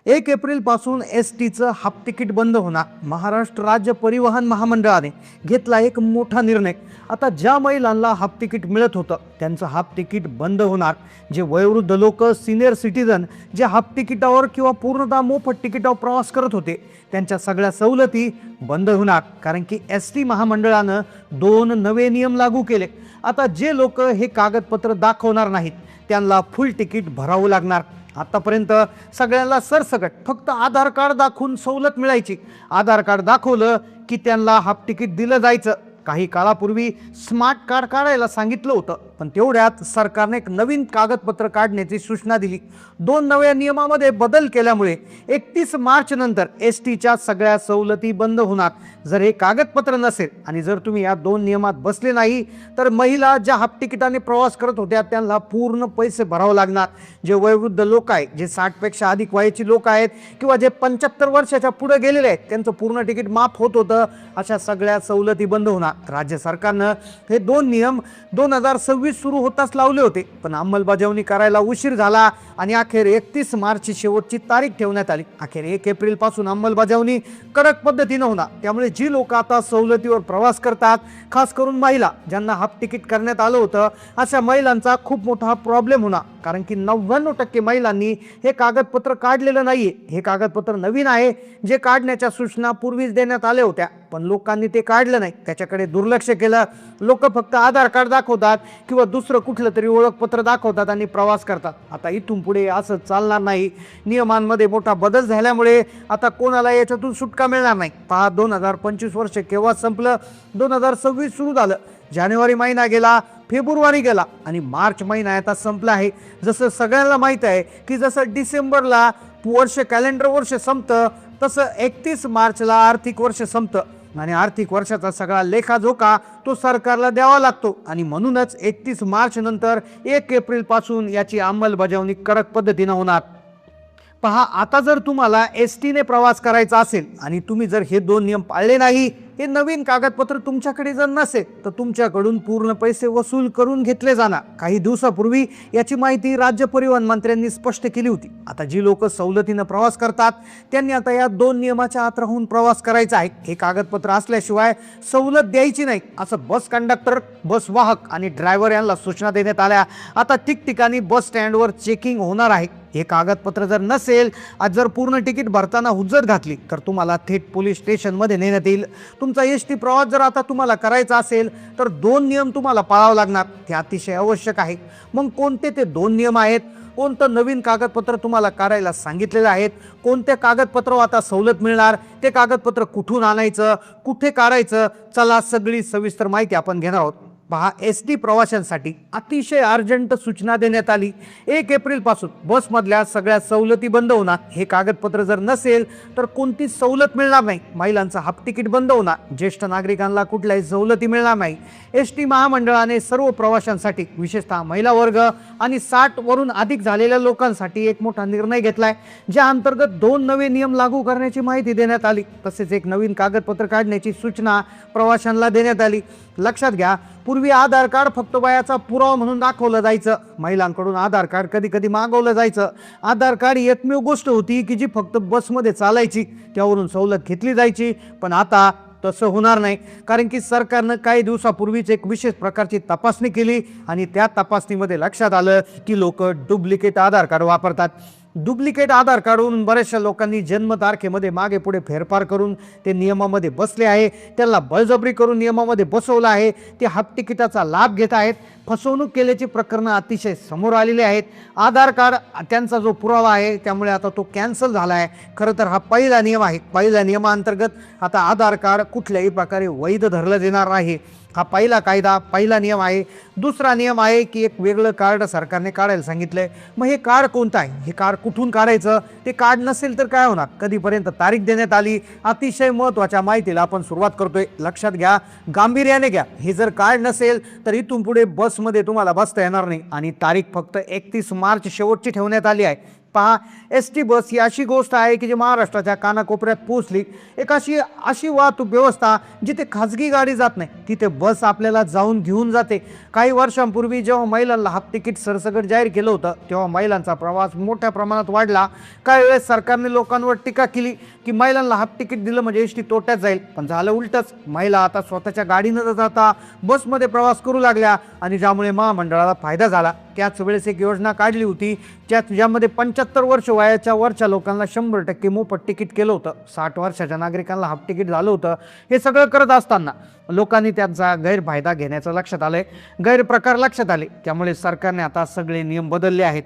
1 April पासून एसटीचं half ticket बंद होणार। महाराष्ट्र राज्य परिवहन महामंडळाने घेतला एक मोठा निर्णय। आता ज्या महिलांना हाफ तिकीट मिळत होतं त्यांचं हाफ तिकीट बंद होणार। जे वयोवृद्ध लोक, सिनियर सिटीजन जे हाफ तिकिटावर किंवा पूर्णतः मोफत तिकिटावर प्रवास करत होते त्यांच्या सगळ्या सवलती बंद होणार। कारण की एसटी महामंडळानं 2 नवे नियम लागू केले। आता जे लोक हे कागदपत्र दाखवणार नाहीत त्यांना फुल तिकीट भरावं लागणार। आतापर्यंत सगळ्यांना सरसकट फक्त आधार कार्ड दाखवून सवलत मिळायची। आधार कार्ड दाखवलं की त्यांना हाफ तिकीट दिलं जायचं। काही काळापूर्वी स्मार्ट कार्ड काढायला सांगितलं होतं, पण तेवढ्यात सरकारने एक नवीन कागदपत्र काढण्याची सूचना दिली। 2 नव्या नियमामध्ये बदल केल्यामुळे 31 मार्च नंतर एसटीच्या सगळ्या सवलती बंद होणार। जर हे कागदपत्र नसेल आणि जर तुम्ही या 2 नियमात बसले नाही तर महिला ज्या हाफ तिकिटाने प्रवास करत होत्या त्यांना पूर्ण पैसे भरावे लागणार। जे वयोवृद्ध लोक आहेत, जे 60 पेक्षा अधिक वयाची लोक आहेत किंवा जे 75 वर्षाच्या पुढे गेलेले आहेत त्यांचं पूर्ण तिकीट माफ होत होतं, अशा सगळ्या सवलती बंद होणार। राज्य सरकारनं हे 2 नियम 2026 सुरू होताच लावले होते, पण अंमलबजावणी करायला उशीर झाला आणि अखेर 31 मार्च शेवटची तारीख ठेवण्यात आली। अखेर 1 एप्रिल पासून अंमलबजावणी कडक पद्धतीने होणार। त्यामुळे जी लोक आता सवलतीवर प्रवास करतात, खास करून महिला ज्यांना हाफ तिकीट करण्यात आलं होतं, अशा महिलांचा खूप मोठा प्रॉब्लेम होणार। कारण की 99% महिलांनी हे कागदपत्र काढलेलं नाहीये। हे कागदपत्र नवीन आहे, जे काढण्याच्या सूचना पूर्वीच देण्यात आल्या होत्या, पण लोकांनी ते काढलं नाही, त्याच्याकडे दुर्लक्ष केलं। लोक फक्त आधार कार्ड दाखवतात किंवा दुसरं कुठलं तरी ओळखपत्र दाखवतात आणि प्रवास करतात। आता इथून पुढे असं चालणार नाही। नियमांमध्ये मोठा बदल झाल्यामुळे आता कोणाला याच्यातून सुटका मिळणार नाही। 2025 वर्ष केव्हा संपलं? 2026 सुरू झालं। जानेवारी महिना गेला, फेब्रुवारी गेला आणि मार्च महिना आता संपला आहे। जसं सगळ्यांना माहीत आहे की जसं डिसेंबरला कॅलेंडर वर्ष संपतं, तसं 31 मार्चला आर्थिक वर्ष संपतं आणि आर्थिक वर्षाचा सगळा लेखाजोखा तो सरकारला द्यावा लागतो। आणि म्हणूनच 31 मार्च नंतर 1 एप्रिल पासून याची अंमलबजावणी कडक पद्धतीने होणार। पहा, आता जर तुम्हाला एसटीने प्रवास करायचा असेल आणि तुम्ही जर हे 2 नियम पाळले नाही, हे नवीन कागदपत्र तुमच्याकडे जर नसेल तर तुमच्याकडून पूर्ण पैसे वसूल करून घेतले जाणार। काही दिवसापूर्वी याची माहिती राज्य परिवहन मंत्र्यांनी स्पष्ट केली होती। आता जी लोक सवलतीनं प्रवास करतात त्यांनी आता या 2 नियमाच्या आत राहून प्रवास करायचा आहे। हे कागदपत्र असल्याशिवाय सवलत द्यायची नाही, असं बस कंडक्टर, बस वाहक आणि ड्रायव्हर यांना सूचना देण्यात आल्या। आता ठिकठिकाणी बस स्टँडवर चेकिंग होणार आहे। हे कागदपत्र जर नसेल, आज जर पूर्ण तिकीट भरताना हुज्जत घातली तर तुम्हाला थेट पोलीस स्टेशनमध्ये नेण्यात येईल। तुमचा एसटी प्रवास जर आता तुम्हाला करायचा असेल तर 2 नियम तुम्हाला पाळावे लागणार, ते अतिशय आवश्यक आहे। मग कोणते ते 2 नियम आहेत? कोणतं नवीन कागदपत्र तुम्हाला काढायला सांगितलेलं आहेत? कोणत्या कागदपत्रावर आता सवलत मिळणार? ते कागदपत्र कुठून आणायचं, कुठे काढायचं? चला सगळी सविस्तर माहिती आपण घेणार आहोत। पहा, एसटी प्रवाशांसाठी अतिशय अर्जंट सूचना देण्यात आली। 1 एप्रिल पासून बसमधल्या सगळ्या सवलती बंद होणार। हे कागदपत्र जर नसेल तर कोणतीच सवलत मिळणार नाही। महिलांचं हाफ तिकीट बंद होणार। ज्येष्ठ नागरिकांना कुठल्याही सवलती मिळणार नाही। एसटी महामंडळाने सर्व प्रवाशांसाठी, विशेषतः महिला वर्ग आणि 60 वरून अधिक झालेल्या लोकांसाठी एक मोठा निर्णय घेतलाय, ज्या अंतर्गत 2 नवे नियम लागू करण्याची माहिती देण्यात आली। तसेच एक नवीन कागदपत्र काढण्याची सूचना प्रवाशांना देण्यात आली। लक्षात घ्या, पूर्वी आधार कार्ड फक्त वयाचा पुरावा म्हणून दाखवलं जायचं। महिलांकडून आधार कार्ड कधी कधी मागवलं जायचं। आधार कार्ड एकमेव गोष्ट होती की जी फक्त बसमध्ये चालायची, त्यावरून सवलत घेतली जायची। पण आता तसं होणार नाही, कारण की सरकारनं काही दिवसापूर्वीच एक विशेष प्रकारची तपासणी केली आणि त्या तपासणीमध्ये लक्षात आलं की लोक डुप्लिकेट आधार कार्ड वापरतात। डुप्लिकेट आधार कार्डवरून बऱ्याचशा लोकांनी जन्मतारखेमध्ये मागे पुढे फेरफार करून ते नियमामध्ये बसले आहे। त्यांना बळजबरी करून नियमामध्ये बसवलं आहे। ते हाफ तिकिटाचा लाभ घेत आहेत। फसवणूक केल्याची प्रकरणं अतिशय समोर आलेली आहेत। आधार कार्ड त्यांचा जो पुरावा आहे त्यामुळे आता तो कॅन्सल झाला आहे। खरं तर हा पहिला नियम आहे। पहिल्या नियमाअंतर्गत आता आधार कार्ड कुठल्याही प्रकारे वैध धरलं देणार नाही। हा पहिला कायदा, पहिला नियम आहे। दुसरा नियम आहे की एक वेगळं कार्ड सरकारने काढायला सांगितलंय। मग हे कार्ड कोणतं आहे? हे कार्ड कुठून काढायचं? ते कार्ड नसेल तर काय होणार? कधीपर्यंत तारीख देण्यात आली? अतिशय महत्त्वाच्या माहितीला आपण सुरुवात करतोय। लक्षात घ्या, गांभीर्याने घ्या। हे जर कार्ड नसेल तर इथून पुढे बसमध्ये तुम्हाला बसता येणार नाही आणि तारीख फक्त 31 मार्च शेवटची ठेवण्यात आली आहे। पहा, एस टी बस ही अशी गोष्ट आहे की जी महाराष्ट्राच्या कानाकोपऱ्यात पोहोचली. एक अशी वाहतूक व्यवस्था जिथे खाजगी गाडी जात नाही तिथे बस आपल्याला जाऊन घेऊन जाते. काही वर्षांपूर्वी जेव्हा महिलांना हाफ तिकीट सरसकट जाहीर केलं होतं तेव्हा महिलांचा प्रवास मोठ्या प्रमाणात वाढला. काही वेळेस सरकारने लोकांवर टीका केली की महिलांना हाफ तिकीट दिलं म्हणजे एस टी तोट्यात जाईल, पण झालं उलटच. महिला आता स्वतःच्या गाडीनं जाता बसमध्ये प्रवास करू लागल्या आणि ज्यामुळे महामंडळाला फायदा झाला. त्याच वेळेस एक योजना काढली होती ज्यामध्ये 75 वर्ष वरच्या लोकांना 100% मोफत तिकीट केलं होतं. 60 वर्षाच्या नागरिकांना हाफ तिकीट झालं होतं. हे सगळं करत असताना लोकांनी त्यांचा गैरफायदा घेण्याचं लक्षात आलंय, गैरप्रकार लक्षात आले. त्यामुळे सरकारने आता सगळे नियम बदलले आहेत.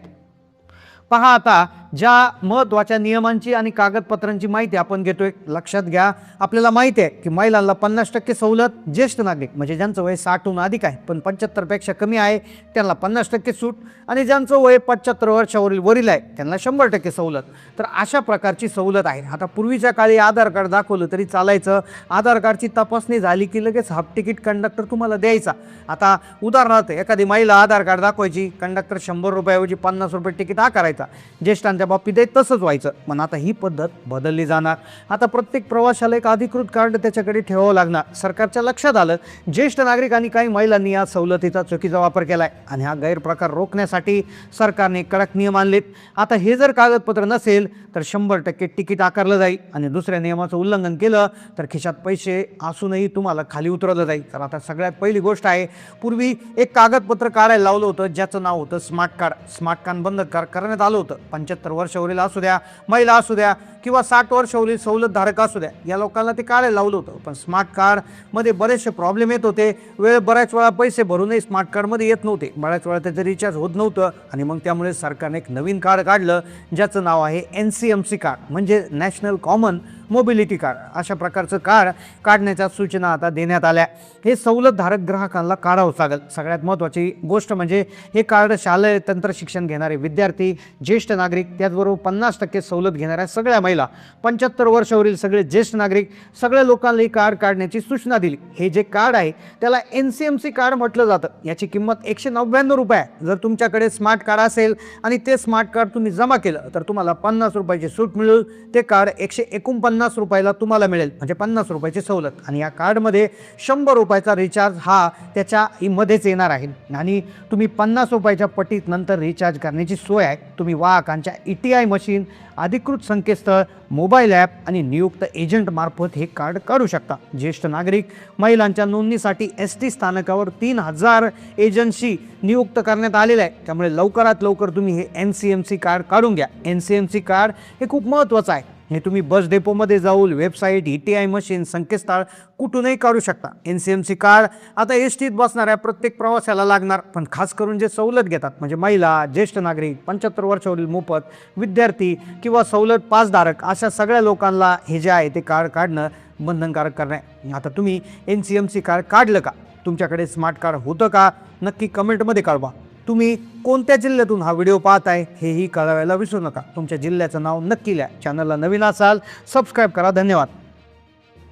पहा, आता ज्या महत्त्वाच्या नियमांची आणि कागदपत्रांची माहिती आपण घेतोय, लक्षात घ्या. आपल्याला माहिती आहे की महिलांना 50% सवलत, ज्येष्ठ नागरिक म्हणजे ज्यांचं वय 60हून अधिक आहे पण 75पेक्षा कमी आहे त्यांना 50% सूट, आणि ज्यांचं वय 75 वर्षावरील आहे त्यांना 100% सवलत. तर अशा प्रकारची सवलत आहे. आता पूर्वीच्या काळी आधार कार्ड दाखवलं तरी चालायचं, आधार कार्डची तपासणी झाली की लगेच हाफ तिकीट कंडक्टर तुम्हाला द्यायचा. आता उदाहरणार्थ एखादी महिला आधार कार्ड दाखवायची, कंडक्टर 100 रुपयाऐवजी 50 रुपये तिकीट आकारायचा. ज्येष्ठांच्या बाबतीत तसंच व्हायचं, पण आता ही पद्धत बदलली जाणार. आता प्रत्येक प्रवाशाला एक अधिकृत कार्ड त्याच्याकडे ठेवावं लागणार. सरकारच्या लक्षात आलं ज्येष्ठ नागरिक आणि काही महिलांनी या सवलतीचा चुकीचा वापर केलाय आणि हा गैरप्रकार रोखण्यासाठी सरकारने कडक नियम आणलेत. आता हे जर कागदपत्र नसेल तर 100% तिकीट आकारलं जाईल आणि दुसऱ्या नियमाचं उल्लंघन केलं तर खिशात पैसे असूनही तुम्हाला खाली उतरवलं जाईल. तर आता सगळ्यात पहिली गोष्ट आहे, पूर्वी एक कागदपत्र काढायला लावलं होतं ज्याचं नाव होतं स्मार्ट कार्ड. स्मार्ट कार्ड बंद करण्यात आलं होतं. 75 वर्षावरील असू द्या, महिला असू द्या किंवा 60 वर्षावरील सवलतधारक असू द्या, या लोकांना ते काढायला लावलं होतं. पण स्मार्ट कार्डमध्ये बरेचसे प्रॉब्लेम येत होते. बऱ्याच वेळा पैसे भरूनही स्मार्ट कार्डमध्ये येत नव्हते, बऱ्याच वेळा त्याचं रिचार्ज होत नव्हतं आणि मग त्यामुळे सरकारने एक नवीन कार्ड काढलं ज्याचं नाव आहे NCMC कार्ड, म्हणजे नॅशनल कॉमन मोबिलिटी कार्ड. अशा प्रकारचं कार्ड काढण्याच्या सूचना आता देण्यात आल्या. हे सवलतधारक ग्राहकांना काढावंच लागेल. सगळ्यात महत्त्वाची गोष्ट म्हणजे हे कार्ड शालेय तंत्र शिक्षण घेणारे विद्यार्थी, ज्येष्ठ नागरिक, त्याचबरोबर 50% सवलत घेणाऱ्या सगळ्या महिला, 75 वर्षावरील सगळे ज्येष्ठ नागरिक, सगळ्या लोकांना हे कार्ड काढण्याची सूचना दिली. हे जे कार्ड आहे त्याला NCMC कार्ड म्हटलं जातं. याची किंमत 199 रुपये आहे. जर तुमच्याकडे स्मार्ट कार्ड असेल आणि ते स्मार्ट कार्ड तुम्ही जमा केलं तर तुम्हाला 50 रुपयाची सूट मिळेल. ते कार्ड 149 रुपयाला तुम्हाला मिळेल, म्हणजे 50 रुपयाची सवलत. आणि या कार्डमध्ये 100 रुपयाचा रिचार्ज हा त्याच्या मध्येच येणार आहे आणि तुम्ही 50 रुपयाच्या पटीत नंतर रिचार्ज करण्याची सोय आहे. तुम्ही वाहकांच्या ETI मशीन, अधिकृत संकेतस्थळ, मोबाईल ॲप आणि नियुक्त एजंट मार्फत हे कार्ड काढू शकता. ज्येष्ठ नागरिक, महिलांच्या नोंदणीसाठी ST स्थानकावर 3000 एजंटशी नियुक्त करण्यात आलेलं आहे. त्यामुळे लवकरात लवकर तुम्ही हे NCMC कार्ड काढून घ्या. NCMC कार्ड हे खूप महत्त्वाचं आहे. हे तुम्ही बस डेपोमध्ये जाऊन वेबसाईट, ETI मशीन, संकेतस्थळ कुठूनही काढू शकता. NCMC कार्ड आता STत बसणाऱ्या प्रत्येक प्रवाशाला लागणार, पण खास करून जे सवलत घेतात म्हणजे महिला, ज्येष्ठ नागरिक, 75 वर्षावरील मोफत, विद्यार्थी किंवा सवलत पासधारक अशा सगळ्या लोकांना हे जे आहे ते कार्ड काढणं बंधनकारक करणे. आता तुम्ही NCMC कार्ड काढलं का? तुमच्याकडे स्मार्ट कार्ड होतं का? नक्की कमेंटमध्ये कळवा. तुम्ही कोणत्या जिल्ह्यातून हा व्हिडिओ पाहताय हेही कळवायला विसरू नका. तुमच्या जिल्ह्याचं नाव नक्की लिहा. चॅनलला नवीन असाल सबस्क्राईब करा. धन्यवाद.